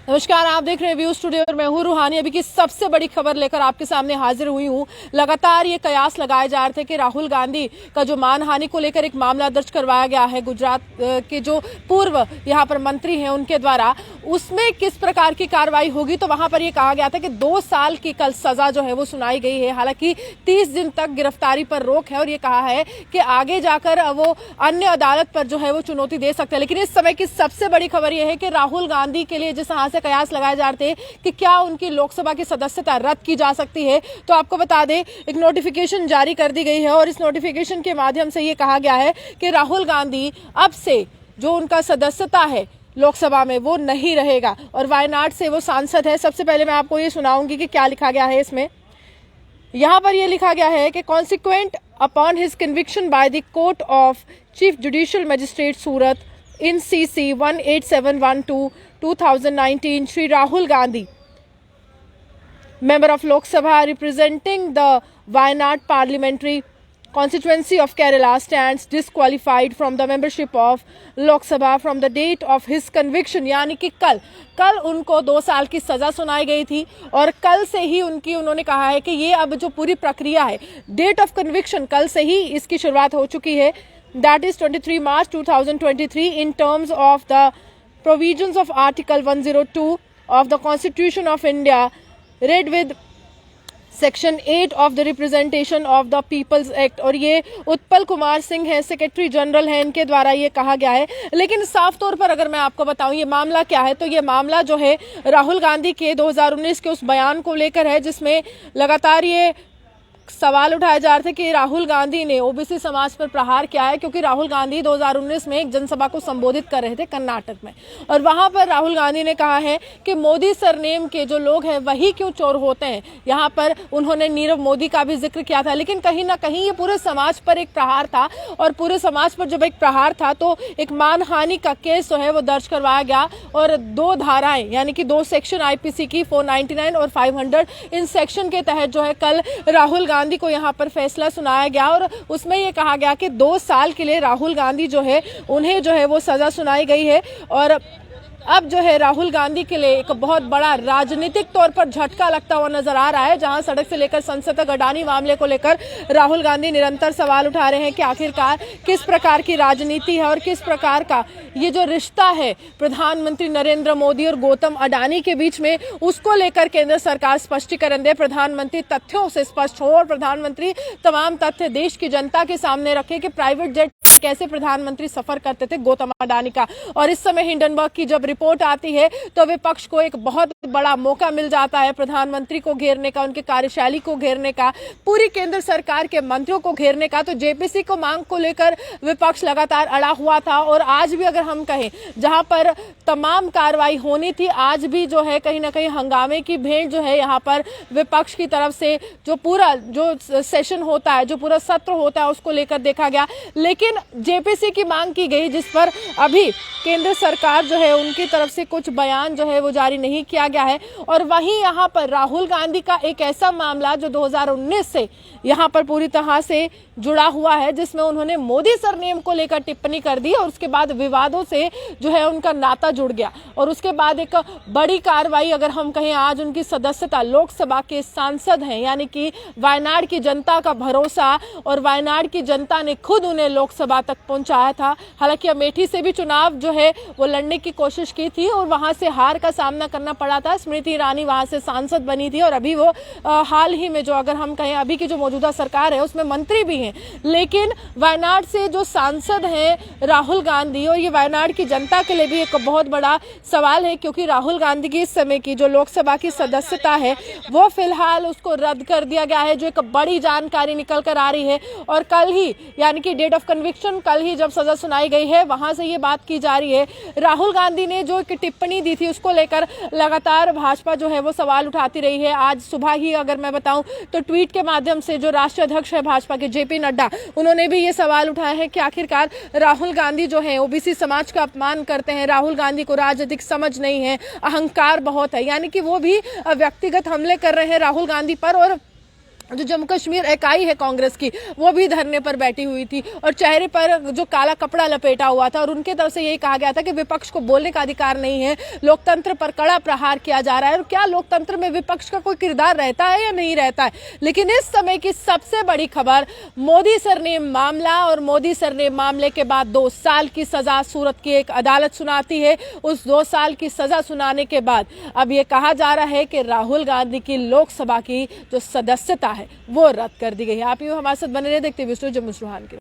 नमस्कार, आप देख रहे हैं व्यू स्टूडियो और मैं हूं रूहानी। अभी की सबसे बड़ी खबर लेकर आपके सामने हाजिर हुई हूं। लगातार ये कयास लगाए जा रहे थे कि राहुल गांधी का जो मानहानि को लेकर एक मामला दर्ज करवाया गया है गुजरात के जो पूर्व यहां पर मंत्री हैं उनके द्वारा, उसमें किस प्रकार की कार्रवाई होगी। तो वहां पर यह कहा गया था कि 2 साल की कल सजा जो है वो सुनाई गई है। हालांकि 30 दिन तक गिरफ्तारी पर रोक है और ये कहा है कि आगे जाकर वो अन्य अदालत पर जो है वो चुनौती दे सकते हैं। लेकिन इस समय की सबसे बड़ी खबर यह है कि राहुल गांधी के लिए जिस से कयास लगाए जा रहे थे कि क्या उनकी लोकसभा की सदस्यता रद्द की जा सकती है, तो आपको बता दें एक नोटिफिकेशन जारी कर दी गई है और इस नोटिफिकेशन के माध्यम से यह कहा गया है कि राहुल गांधी अब से जो उनका सदस्यता है लोकसभा में वो नहीं रहेगा और वायनाड से वो सांसद है। सबसे पहले मैं आपको ये सुनाऊंगी कि क्या लिखा गया है इसमें। यहां पर यह लिखा गया है कि consequent upon his conviction by the court of chief judicial magistrate Surat in CC 18712/2019, Shri Rahul Gandhi, member of Lok Sabha representing the Wayanad parliamentary constituency of Kerala, stands disqualified from the membership of Lok Sabha from the date of his conviction। यानी कि कल उनको 2 साल की सजा सुनाई गई थी और कल से ही उन्होंने कहा है कि ये अब जो पूरी प्रक्रिया है, डेट ऑफ कन्विक्शन कल से ही इसकी शुरुआत हो चुकी है। That is 23 March 2023 in terms of the provisions of Article 102 of the Constitution of India, read with Section 8 of the Representation of the People's Act। और ये उत्पल कुमार सिंह है, सेक्रेटरी जनरल है, इनके द्वारा ये कहा गया है। लेकिन साफ तौर पर अगर मैं आपको बताऊं ये मामला क्या है, तो ये मामला जो है राहुल गांधी के 2019 के उस बयान को लेकर है जिसमें लगातार ये सवाल उठाए जा रहे थे कि राहुल गांधी ने ओबीसी समाज पर प्रहार किया है, क्योंकि राहुल गांधी 2019 में एक जनसभा को संबोधित कर रहे थे कर्नाटक में और वहां पर राहुल गांधी ने कहा है कि मोदी सरनेम के जो लोग हैं वही क्यों चोर होते हैं। यहां पर उन्होंने नीरव मोदी का भी जिक्र किया था। लेकिन कहीं ना कहीं ये पूरे समाज पर एक प्रहार था और पूरे समाज पर जब एक प्रहार था तो एक मानहानि का केस जो है वो दर्ज करवाया गया और 2 धाराएं यानी कि 2 सेक्शन आईपीसी की 499 और 500 इन सेक्शन के तहत जो है कल राहुल गांधी को यहां पर फैसला सुनाया गया और उसमें यह कहा गया कि 2 साल के लिए राहुल गांधी जो है उन्हें जो है वो सजा सुनाई गई है। और अब जो है राहुल गांधी के लिए एक बहुत बड़ा राजनीतिक तौर पर झटका लगता हुआ नजर आ रहा है, जहां सड़क से लेकर संसद तक अडानी मामले को लेकर राहुल गांधी निरंतर सवाल उठा रहे हैं कि आखिरकार किस प्रकार की राजनीति है और किस प्रकार का ये जो रिश्ता है प्रधानमंत्री नरेंद्र मोदी और गौतम अडानी के बीच में, उसको लेकर केंद्र सरकार स्पष्टीकरण दे, प्रधानमंत्री तथ्यों से स्पष्ट हो और प्रधानमंत्री तमाम तथ्य देश की जनता के सामने रखे कि प्राइवेट जेट कैसे प्रधानमंत्री सफर करते थे गौतम अडानी का। और इस समय हिंडनबर्ग की जब रिपोर्ट आती है तो विपक्ष को एक बहुत बड़ा मौका मिल जाता है प्रधानमंत्री को घेरने का, उनके कार्यशैली को घेरने का, पूरी केंद्र सरकार के मंत्रियों को घेरने का। तो जेपीसी को मांग को लेकर विपक्ष लगातार अड़ा हुआ था और आज भी अगर हम कहें जहां पर तमाम कार्रवाई होनी थी, आज भी जो है कहीं ना कहीं हंगामे की भेंट जो है यहाँ पर विपक्ष की तरफ से जो पूरा जो सेशन होता है, जो पूरा सत्र होता है, उसको लेकर देखा गया। लेकिन जेपीसी की मांग की गई जिस पर अभी केंद्र सरकार जो है उनकी तरफ से कुछ बयान जो है वो जारी नहीं किया गया है। और वहीं यहाँ पर राहुल गांधी का एक ऐसा मामला जो 2019 से यहाँ पर पूरी तरह से जुड़ा हुआ है, जिसमें उन्होंने मोदी सरनेम को लेकर टिप्पणी कर दी और उसके बाद विवादों से जो है उनका नाता जुड़ गया और उसके बाद एक बड़ी कार्रवाई अगर हम कहें, आज उनकी सदस्यता लोकसभा के सांसद हैं, यानी कि वायनाड की जनता का भरोसा और वायनाड की जनता ने खुद उन्हें लोकसभा तक पहुंचाया था। हालांकि अमेठी से भी चुनाव जो है वो लड़ने की कोशिश की थी और वहां से हार का सामना करना पड़ा था। स्मृति ईरानी वहां से सांसद बनी थी और अभी वो हाल ही में जो अगर हम कहें अभी की जो मौजूदा सरकार है उसमें मंत्री भी हैं। लेकिन वायनाड से जो सांसद हैं राहुल गांधी, और ये वायनाड की जनता के लिए भी एक बहुत बड़ा सवाल है, क्योंकि राहुल गांधी की इस समय की जो लोकसभा की सदस्यता है वो फिलहाल उसको रद्द कर दिया गया है, जो एक बड़ी जानकारी निकल कर आ रही है। और कल ही यानी कि डेट ऑफ कन्विक्शन कल ही जब सजा सुनाई गई है वहां से ये बात की जा रही है। राहुल गांधी ने जो एक टिप्पणी दी थी उसको लेकर लगातार भाजपा जो है वो सवाल उठाती रही है। आज सुबह ही अगर मैं बताऊं तो ट्वीट के माध्यम से जो राष्ट्रीय अध्यक्ष है भाजपा के जेपी नड्डा, उन्होंने भी ये सवाल उठाया है कि आखिरकार राहुल गांधी जो है ओबीसी समाज का अपमान करते हैं, राहुल गांधी को राजनीतिक समझ नहीं है, अहंकार बहुत है, यानी कि वो भी व्यक्तिगत हमले कर रहे हैं राहुल गांधी पर। और जो जम्मू कश्मीर इकाई है कांग्रेस की, वो भी धरने पर बैठी हुई थी और चेहरे पर जो काला कपड़ा लपेटा हुआ था और उनके तरफ से यही कहा गया था कि विपक्ष को बोलने का अधिकार नहीं है, लोकतंत्र पर कड़ा प्रहार किया जा रहा है। और क्या लोकतंत्र में विपक्ष का कोई किरदार रहता है या नहीं रहता है? लेकिन इस समय की सबसे बड़ी खबर, मोदी सरनेम मामला, और मोदी सरनेम मामले के बाद 2 साल की सजा सूरत की एक अदालत सुनाती है। उस 2 साल की सजा सुनाने के बाद अब ये कहा जा रहा है कि राहुल गांधी की लोकसभा की जो सदस्यता है वो रद्द कर दी गई है। आप यूं हमारे साथ बने रहे, देखते हुए जम्मू से रुहान के।